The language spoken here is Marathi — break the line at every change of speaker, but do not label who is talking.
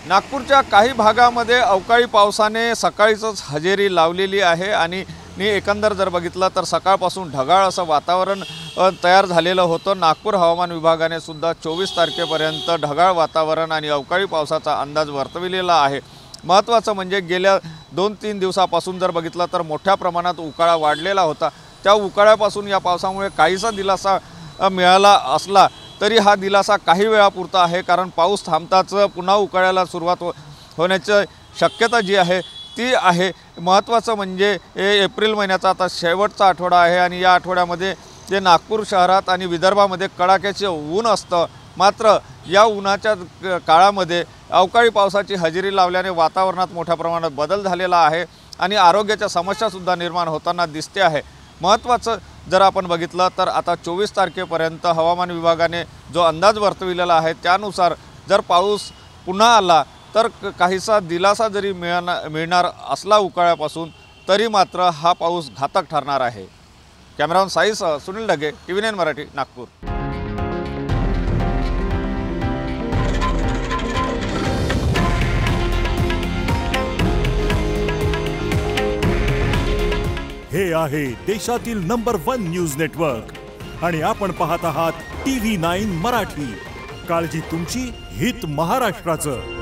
नागपूरच्या काही भागामध्ये अवकाळी पावसाने सकाळीच हजेरी लावलेली आहे आणि एकंदर जर बघितलं तर सकाळपासून ढगाळ असं वातावरण तयार झालेलं होतं। नागपूर हवामान विभागाने सुद्धा 24 तारखेपर्यंत ढगाळ वातावरण आणि अवकाळी पावसाचा अंदाज वर्तविलेला आहे। महत्त्वाचं म्हणजे गेल्या 2-3 दिवसापासून जर बघितलं तर मोठ्या प्रमाणात उकाळा वाढलेला होता। त्या उकाळ्यापासून या पावसामुळे काहीसा दिलासा मिळाला असला तरी हा दिलासा काही वेळापुरता आहे, कारण पाऊस थांबताच पुन्हा उकाळ्याला सुरुवात होण्याची शक्यता जी आहे ती आहे। महत्त्वाचं म्हणजे एप्रिल महिन्याचा आता शेवटचा आठवडा आहे आणि या आठवड्यामध्ये जे नागपूर शहरात आणि विदर्भामध्ये कडाक्याचे ऊन असतं, मात्र या उन्हाच्या काळामध्ये अवकाळी पावसाची हजेरी लावल्याने वातावरणात मोठ्या प्रमाणात बदल झालेला आहे आणि आरोग्याच्या समस्यासुद्धा निर्माण होताना दिसते आहे। महत्त्वाचं जर आपण बघितलं तर आता 24 तारखेपर्यंत हवामान विभागाने जो अंदाज वर्तविलेला आहे त्यानुसार जर पाऊस पुन्हा आला तर काहीसा दिलासा जरी मिळणार असला उकाळ्यापासून तरी मात्र हा पाऊस घातक ठरणार आहे। कॅमेरामन साईसह सुनील ढगे, TV9 मराठी, नागपूर।
हे आहे देशातील नंबर 1 न्यूज नेटवर्क आणि आपण पाहत आहात TV9 मराठी। काळजी तुमची, हित महाराष्ट्राचं।